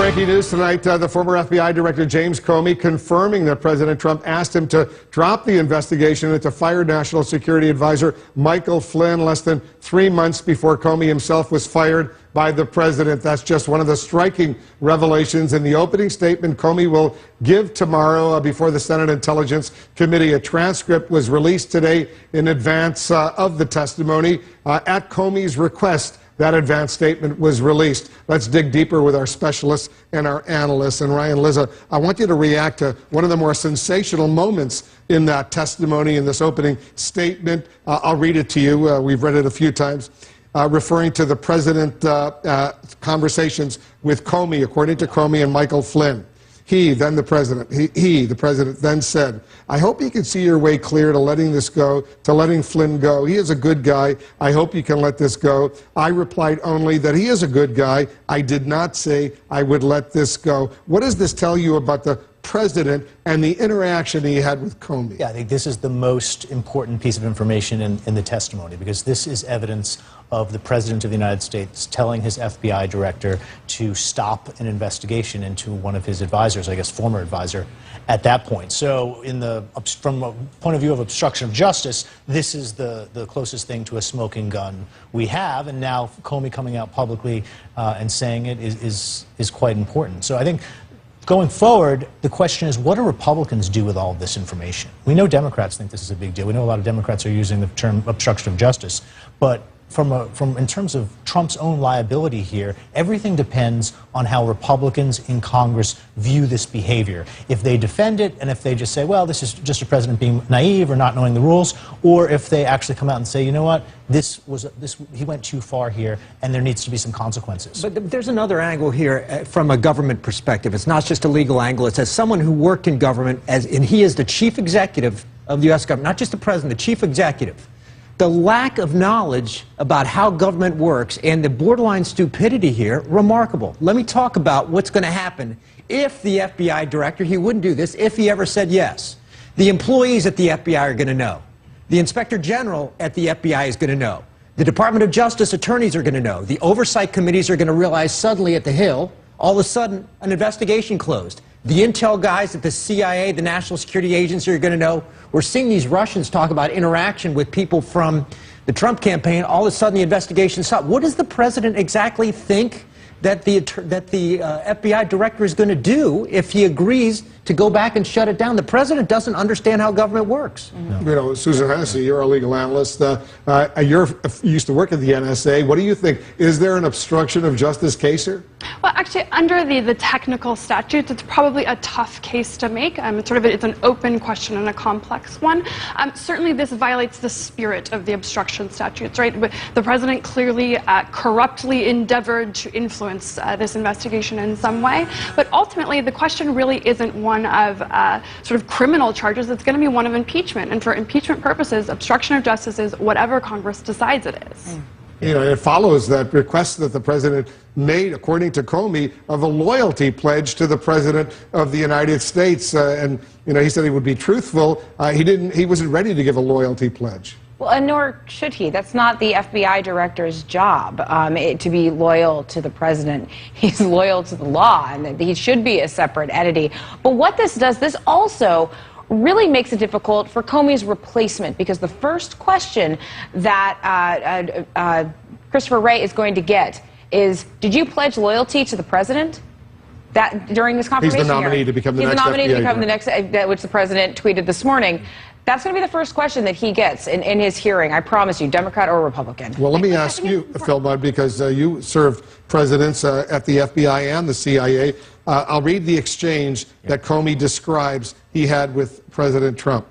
Breaking news tonight, the former FBI Director James Comey confirming that President Trump asked him to drop the investigation into fired National Security Advisor Michael Flynn less than 3 months before Comey himself was fired by the president. That's just one of the striking revelations in the opening statement Comey will give tomorrow before the Senate Intelligence Committee. A transcript was released today in advance of the testimony. At Comey's request, that advanced statement was released. Let's dig deeper with our specialists and our analysts. And Ryan, Liza, I want you to react to one of the more sensational moments in that testimony, in this opening statement. I'll read it to you. We've read it a few times. Referring to the president conversations with Comey, according to Comey and Michael Flynn. He, then the president, the president then said, "I hope you can see your way clear to letting this go, to letting Flynn go. He is a good guy. I hope you can let this go." I replied only that he is a good guy. I did not say I would let this go. What does this tell you about the president and the interaction he had with Comey? Yeah, I think this is the most important piece of information in the testimony, because this is evidence of the President of the United States telling his FBI director to stop an investigation into one of his advisors, I guess former advisor, at that point. So from a point of view of obstruction of justice, this is the closest thing to a smoking gun we have, and now Comey coming out publicly and saying it is quite important. So I think going forward, the question is, what do Republicans do with all of this information? We know Democrats think this is a big deal. We know a lot of Democrats are using the term obstruction of justice. But in terms of Trump's own liability here, everything depends on how Republicans in Congress view this behavior. If they defend it, and if they just say, well, this is just a president being naive or not knowing the rules, or if they actually come out and say, you know what, he went too far here, and there needs to be some consequences. But there's another angle here from a government perspective. It's not just a legal angle. It's as someone who worked in government, and he is the chief executive of the U.S. government, not just the president, the chief executive. The lack of knowledge about how government works and the borderline stupidity here, remarkable. Let me talk about what's going to happen if the FBI director, he wouldn't do this, if he ever said yes. The employees at the FBI are going to know. The inspector general at the FBI is going to know. The Department of Justice attorneys are going to know. The oversight committees are going to realize suddenly at the Hill, all of a sudden, an investigation closed. The intel guys at the CIA, the National Security Agency, are going to know. We're seeing these Russians talk about interaction with people from the Trump campaign. All of a sudden, the investigation stopped. What does the president exactly think that the FBI director is going to do if he agrees to go back and shut it down? The president doesn't understand how government works. You know, Susan Hennessy, you're a legal analyst. You used to work at the NSA. What do you think? Is there an obstruction of justice case here? Well, actually, under the technical statutes, it's probably a tough case to make. It's an open question and a complex one. Certainly, this violates the spirit of the obstruction statutes, right? The president clearly corruptly endeavored to influence this investigation in some way. But ultimately, the question really isn't one of sort of criminal charges. It's going to be one of impeachment. And for impeachment purposes, obstruction of justice is whatever Congress decides it is. You know, it follows that request that the president made, according to Comey, of a loyalty pledge to the president of the United States. And, you know, he said he would be truthful. He wasn't ready to give a loyalty pledge. Well, and nor should he. That's not the FBI director's job, to be loyal to the president. He's loyal to the law, and he should be a separate entity. But what this does, this also really makes it difficult for Comey's replacement, because the first question that Christopher Wray is going to get is, did you pledge loyalty to the president? That during this confirmation hearing. He's the nominee to become the next FBI director. He's the nominee to become the next, which the president tweeted this morning. That's going to be the first question that he gets in his hearing, I promise you, Democrat or Republican. Well, let me ask you, Phil Mudd, because you served presidents at the FBI and the CIA. I'll read the exchange that Comey describes he had with President Trump.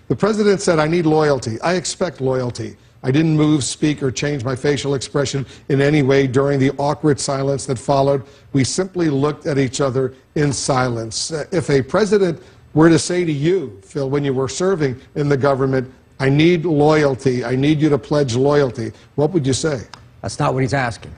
The president said, "I need loyalty. I expect loyalty. I didn't move, speak, or change my facial expression in any way during the awkward silence that followed. We simply looked at each other in silence." If a president were to say to you, Phil, when you were serving in the government, "I need loyalty, I need you to pledge loyalty," what would you say? That's not what he's asking.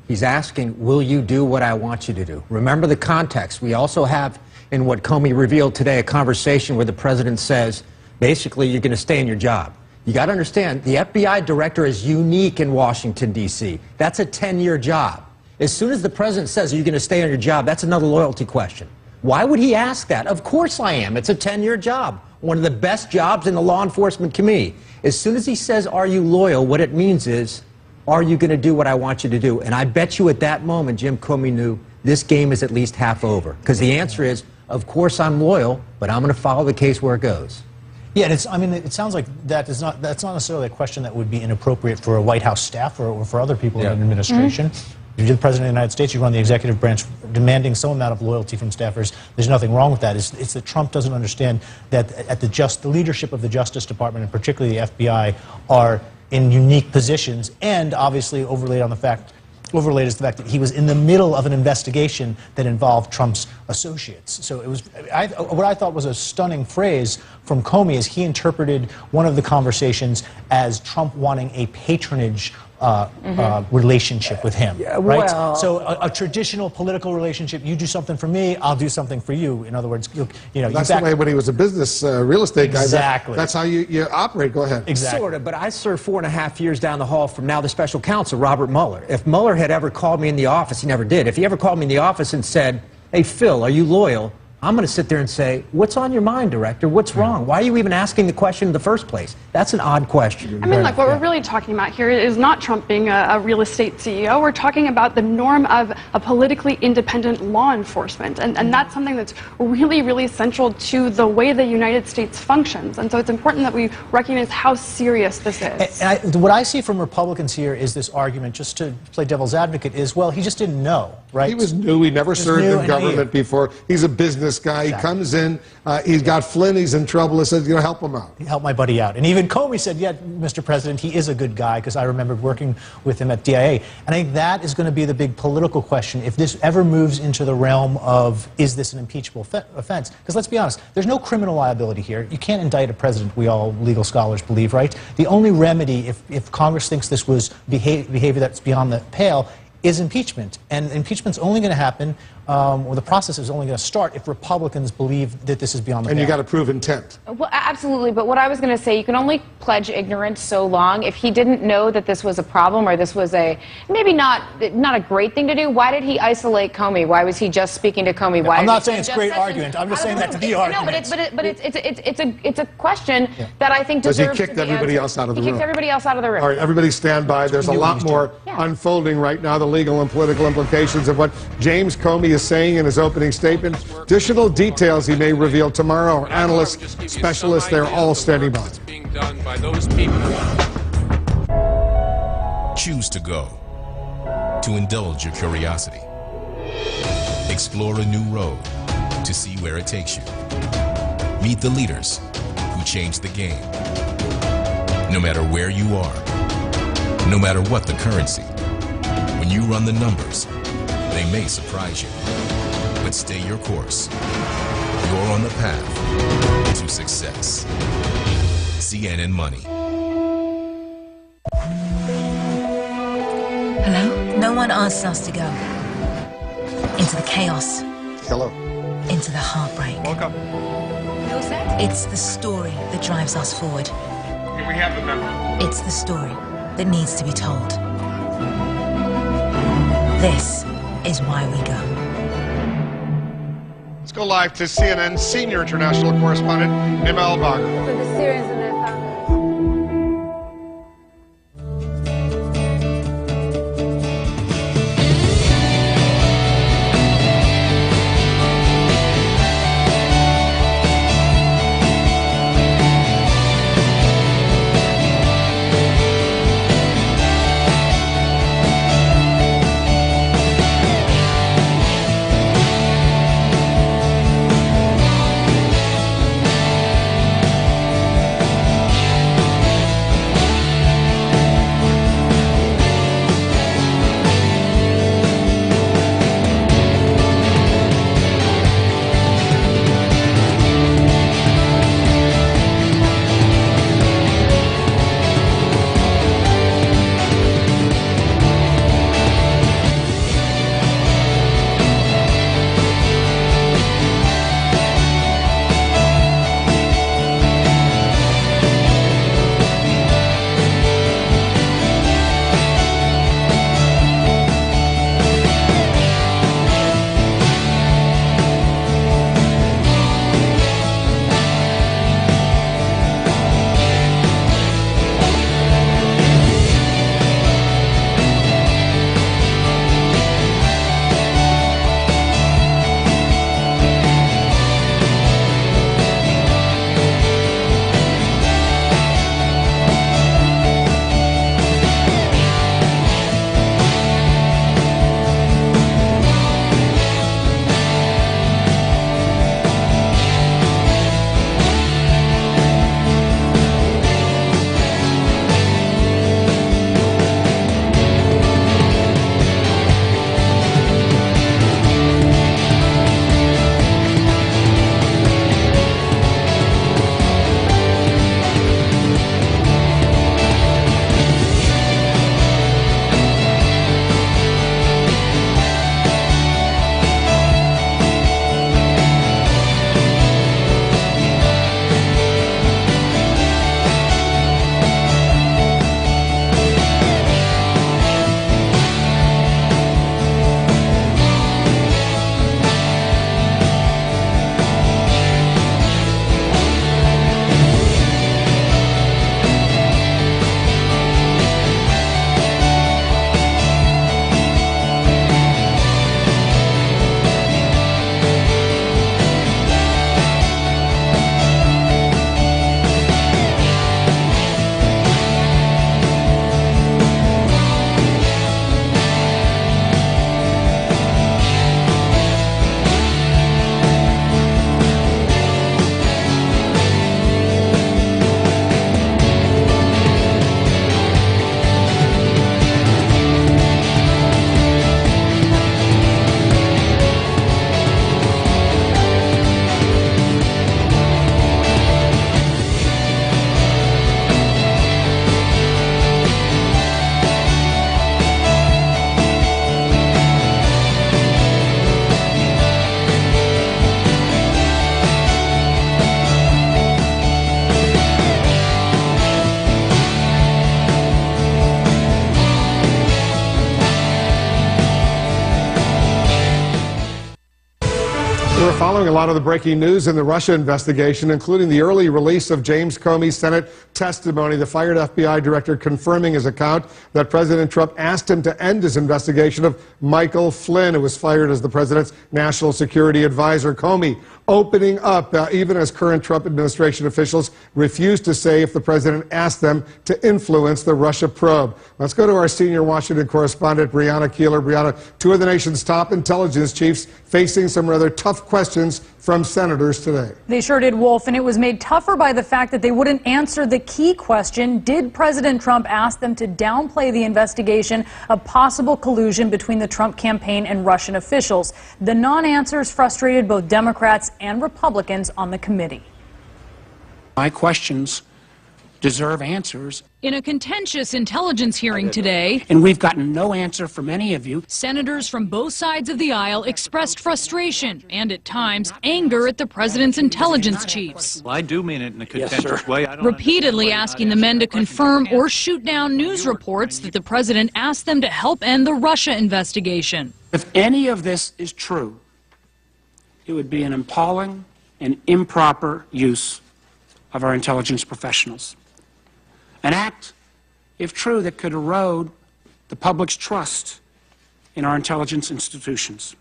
He's asking, will you do what I want you to do? Remember the context. We also have, in what Comey revealed today, a conversation where the president says, basically, you're going to stay in your job. You got to understand, the FBI director is unique in Washington, D.C. That's a 10-year job. As soon as the president says, are you going to stay on your job, that's another loyalty question. Why would he ask that? Of course I am. It's a 10-year job, one of the best jobs in the law enforcement community. As soon as he says, are you loyal, what it means is, are you going to do what I want you to do? And I bet you at that moment, Jim Comey knew this game is at least half over. Because the answer is, of course I'm loyal, but I'm going to follow the case where it goes. Yeah, and I mean, it sounds like that's not necessarily a question that would be inappropriate for a White House staff or for other people in an administration. You're the President of the United States, you run the executive branch, demanding some amount of loyalty from staffers. There's nothing wrong with that. It's that Trump doesn't understand that at the leadership of the Justice Department, and particularly the FBI, are in unique positions, and obviously overlaid is the fact that he was in the middle of an investigation that involved Trump's associates. So it was, what I thought was a stunning phrase from Comey is he interpreted one of the conversations as Trump wanting a patronage relationship with him, right? Well, so a traditional political relationship, you do something for me, I'll do something for you. In other words, that's the way when he was a business real estate guy. Exactly. That's how you operate. Go ahead. Exactly. Sort of, but I served 4.5 years down the hall from now the special counsel, Robert Mueller. If Mueller had ever called me in the office, he never did. If he ever called me in the office and said, hey, Phil, are you loyal? I'm going to sit there and say, what's on your mind, Director? What's wrong? Why are you even asking the question in the first place? That's an odd question. I mean, look, what we're really talking about here is not Trump being a real estate CEO. We're talking about the norm of a politically independent law enforcement. And that's something that's really, really central to the way the United States functions. And so it's important that we recognize how serious this is. And what I see from Republicans here is this argument, just to play devil's advocate, is, well, he just didn't know, right? He was new. He never served in government before. He's a business guy. Exactly. He comes in, he's got Flynn, he's in trouble, he says, help him out. Help my buddy out. And even Comey said, yeah, Mr. President, he is a good guy, because I remembered working with him at DIA. And I think that is going to be the big political question if this ever moves into the realm of, is this an impeachable offense? Because let's be honest, there's no criminal liability here. You can't indict a president, we all legal scholars believe, right? The only remedy, if Congress thinks this was behavior that's beyond the pale, is impeachment. And impeachment's only going to happen, or the process is only going to start if Republicans believe that this is beyond the pale. And you got to prove intent. Well, absolutely. But what I was going to say, you can only pledge ignorance so long. If he didn't know that this was a problem, or this was maybe not a great thing to do, why did he isolate Comey? Why was he just speaking to Comey? Why I'm not saying it's a great argument. I'm just saying that's the argument. No, but it's a question that I think deserves to be answered. He kicked everybody else out of the room. He kicked everybody else out of the room. All right, everybody stand by. There's a lot more unfolding right now, the legal and political implications of what James Comey is saying in his opening statement. Additional details he may reveal tomorrow. Our analysts, specialists, they're all standing by. Being done by those people. Choose to go, to indulge your curiosity. Explore a new road to see where it takes you. Meet the leaders who change the game. No matter where you are, no matter what the currency, when you run the numbers, they may surprise you, but stay your course. You're on the path to success. CNN Money. Hello? No one asks us to go. Into the chaos. Hello. Into the heartbreak. Welcome. You're set? It's the story that drives us forward. Here we have the memo. It's the story that needs to be told. This is why we go. Let's go live to CNN senior international correspondent Nimel Bagher. For the Syrians and their families. So we're following a lot of the breaking news in the Russia investigation, including the early release of James Comey's Senate testimony, the fired FBI director confirming his account that President Trump asked him to end his investigation of Michael Flynn, who was fired as the president's national security advisor. Comey opening up, even as current Trump administration officials refused to say if the president asked them to influence the Russia probe. Let's go to our senior Washington correspondent, Brianna Keeler. Brianna, two of the nation's top intelligence chiefs facing some rather tough questions from senators today. They sure did, Wolf, and it was made tougher by the fact that they wouldn't answer the key question: did President Trump ask them to downplay the investigation of possible collusion between the Trump campaign and Russian officials? The non-answers frustrated both Democrats and Republicans on the committee. My questions deserve answers. In a contentious intelligence hearing today, And we've gotten no answer from any of you. senators from both sides of the aisle expressed frustration and, at times, anger at the president's intelligence chiefs. Well, I do mean it in a contentious way. I don't Repeatedly asking the men to confirm or shoot down news reports that the president asked them to help end the Russia investigation. If any of this is true, it would be an appalling and improper use of our intelligence professionals. An act, if true, that could erode the public's trust in our intelligence institutions.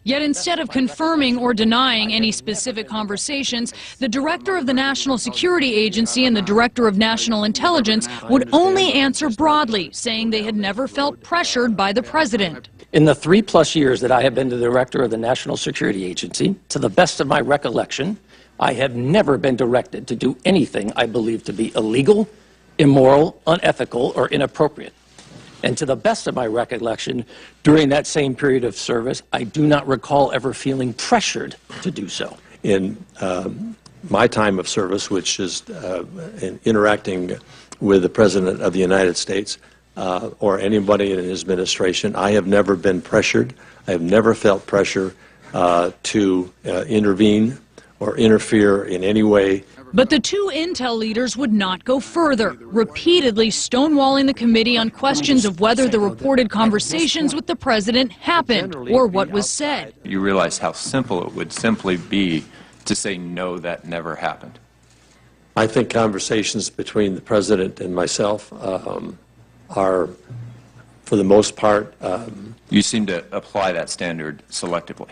Yet instead of confirming or denying any specific conversations, the director of the National Security Agency and the director of National Intelligence would only answer broadly, saying they had never felt pressured by the president. In the 3+ years that I have been the director of the National Security Agency, to the best of my recollection, I have never been directed to do anything I believe to be illegal, immoral, unethical, or inappropriate. And to the best of my recollection, during that same period of service, I do not recall ever feeling pressured to do so. In my time of service, which is in interacting with the President of the United States or anybody in his administration, I have never been pressured. I have never felt pressure to intervene or interfere in any way. But the two intel leaders would not go further, repeatedly stonewalling the committee on questions of whether the reported conversations with the president happened or what was said. You realize how simple it would simply be to say, no, that never happened. I think conversations between the President and myself are, for the most part... You seem to apply that standard selectively.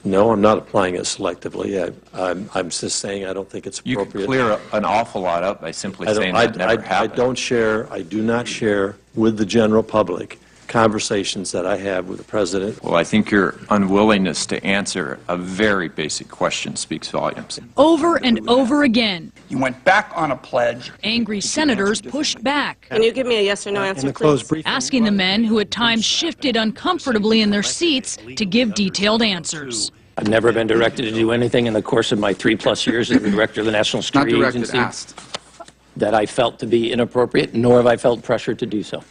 No, I'm not applying it selectively. I'm just saying I don't think it's appropriate. You can clear an awful lot up by simply saying that never happened. I do not share with the general public conversations that I have with the President. Well, I think your unwillingness to answer a very basic question speaks volumes. Over and over again, You went back on a pledge. angry senators pushed back, Can you give me a yes or no answer, please? asking the men who at times shifted uncomfortably in their seats to give detailed answers. I've never been directed to do anything in the course of my 3+ years as the director of the National Security Agency that I felt to be inappropriate, nor have I felt pressure to do so.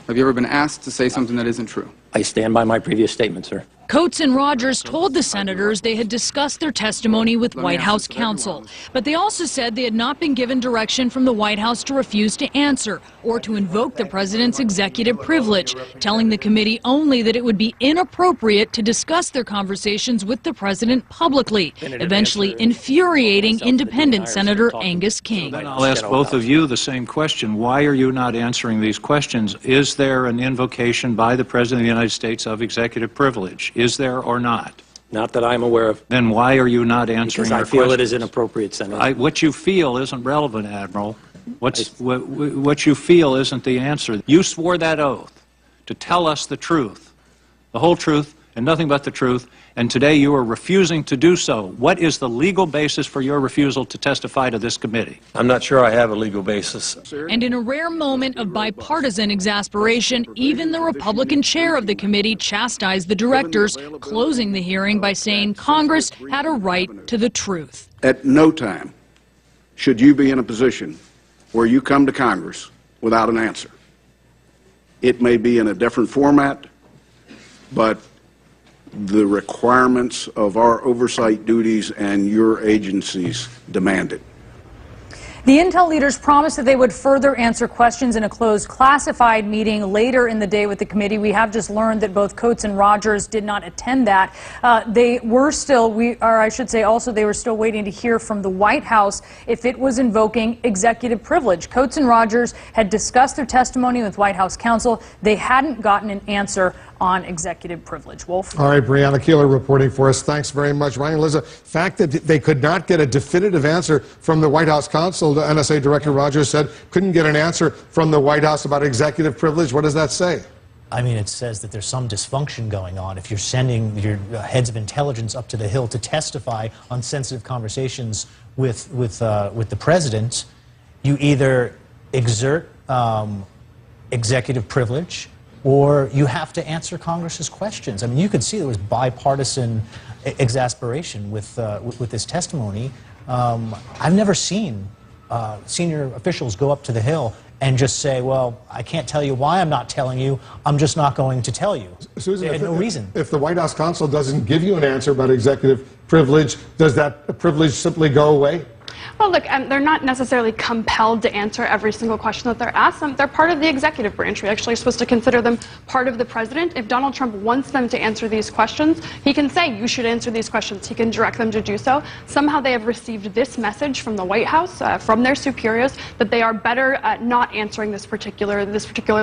Have you ever been asked to say something that isn't true? I stand by my previous statement, sir. Coates and Rogers told the senators they had discussed their testimony with White House counsel, but they also said they had not been given direction from the White House to refuse to answer or to invoke the president's executive privilege, telling the committee only that it would be inappropriate to discuss their conversations with the president publicly, eventually infuriating independent Senator Angus King. I'll ask both of you the same question. Why are you not answering these questions? Is there an invocation by the President of the United States of executive privilege? Is there or not? Not that I'm aware of. Then why are you not answering Because our I feel questions? it is inappropriate, Senator. What you feel isn't relevant, Admiral. What you feel isn't the answer. You swore that oath to tell us the truth, the whole truth, and nothing but the truth, and today you are refusing to do so. What is the legal basis for your refusal to testify to this committee? I'm not sure I have a legal basis. And in a rare moment of bipartisan exasperation, even the Republican chair of the committee chastised the directors, closing the hearing by saying Congress had a right to the truth. At no time should you be in a position where you come to Congress without an answer. It may be in a different format, but the requirements of our oversight duties and your agencies demand it. The intel leaders promised that they would further answer questions in a closed classified meeting later in the day with the committee. We have just learned that both Coates and Rogers did not attend that. They were still, they were still waiting to hear from the White House if it was invoking executive privilege. Coates and Rogers had discussed their testimony with White House counsel. They hadn't gotten an answer on executive privilege. Wolf? All right, Brianna Keeler reporting for us. Thanks very much. Ryan, Liza, fact that they could not get a definitive answer from the White House counsel, the NSA Director Rogers said, couldn't get an answer from the White House about executive privilege. What does that say? I mean, it says that there's some dysfunction going on. If you're sending your heads of intelligence up to the Hill to testify on sensitive conversations with the president, you either exert executive privilege or you have to answer Congress's questions. I mean, you could see there was bipartisan exasperation with this testimony. I've never seen senior officials go up to the Hill and just say, well, I can't tell you why I'm not telling you. I'm just not going to tell you. Susan, they had no reason. If the White House counsel doesn't give you an answer about executive privilege, does that privilege simply go away? Well, look, they're not necessarily compelled to answer every single question that they're asked. They're part of the executive branch. We actually are supposed to consider them part of the president. If Donald Trump wants them to answer these questions, he can say, you should answer these questions. He can direct them to do so. Somehow they have received this message from the White House, from their superiors, that they are better at not answering this particular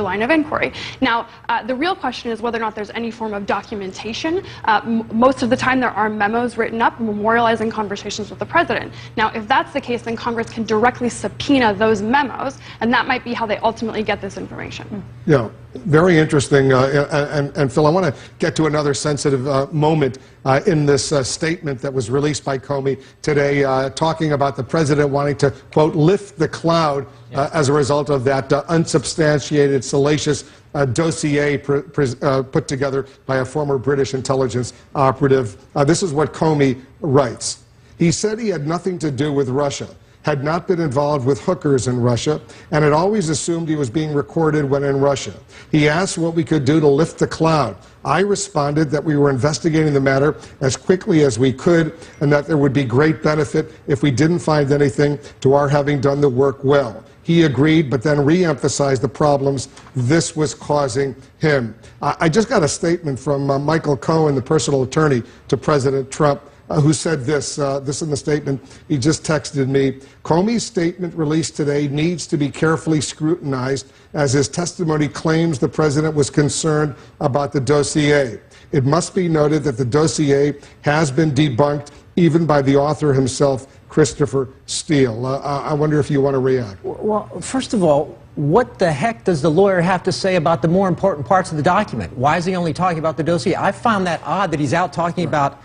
line of inquiry. Now, the real question is whether or not there's any form of documentation. Most of the time there are memos written up memorializing conversations with the president. Now, if that's the case, then Congress can directly subpoena those memos, and that might be how they ultimately get this information. Yeah, very interesting. And Phil, I want to get to another sensitive moment in this statement that was released by Comey today, talking about the president wanting to, quote, lift the cloud as a result of that unsubstantiated, salacious dossier put together by a former British intelligence operative. This is what Comey writes. He said he had nothing to do with Russia, had not been involved with hookers in Russia, and had always assumed he was being recorded when in Russia. He asked what we could do to lift the cloud. I responded that we were investigating the matter as quickly as we could, and that there would be great benefit if we didn't find anything to our having done the work well. He agreed, but then re-emphasized the problems this was causing him. I just got a statement from Michael Cohen, the personal attorney to President Trump, who said this in the statement he just texted me. Comey's statement released today needs to be carefully scrutinized as his testimony claims the president was concerned about the dossier. It must be noted that the dossier has been debunked even by the author himself, Christopher Steele. I wonder if you want to react. Well, first of all, what the heck does the lawyer have to say about the more important parts of the document? Why is he only talking about the dossier? I found that odd that he's out talking about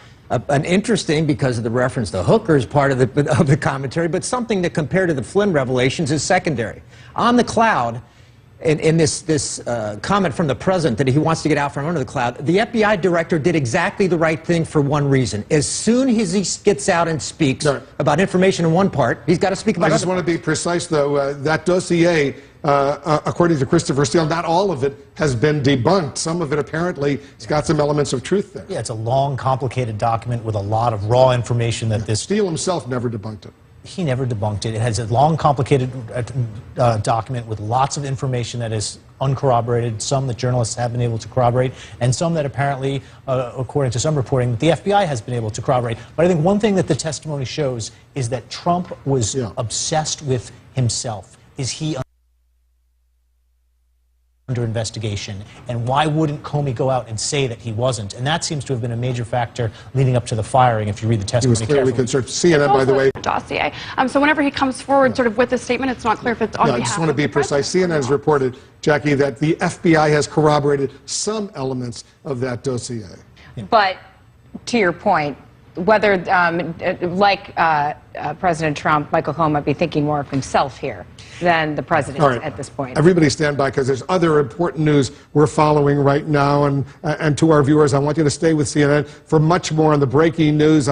an interesting, because of the reference to hookers part of the commentary, but something that compared to the Flynn revelations is secondary. On the cloud, in this comment from the president that he wants to get out from under the cloud, the FBI director did exactly the right thing for one reason. As soon as he gets out and speaks about information in one part, he's got to speak about I just want to be precise, though. That dossier, according to Christopher Steele, not all of it has been debunked. Some of it apparently has got some elements of truth there. Yeah, it's a long, complicated document with a lot of raw information that this... Steele himself never debunked it. He never debunked it. It has a long, complicated document with lots of information that is uncorroborated, some that journalists have been able to corroborate, and some that apparently, according to some reporting, the FBI has been able to corroborate. But I think one thing that the testimony shows is that Trump was obsessed with himself. Is he under investigation, and why wouldn't Comey go out and say that he wasn't? And that seems to have been a major factor leading up to the firing, if you read the testimony carefully. He was clearly concerned. CNN, by the way. Dossier. So whenever he comes forward sort of with this statement, it's not clear if it's on behalf I just want to be precise. CNN has reported, Jackie, that the FBI has corroborated some elements of that dossier. But to your point, whether, like President Trump, Michael Cohen might be thinking more of himself here than the president at this point. Everybody stand by, because there's other important news we're following right now. And to our viewers, I want you to stay with CNN for much more on the breaking news.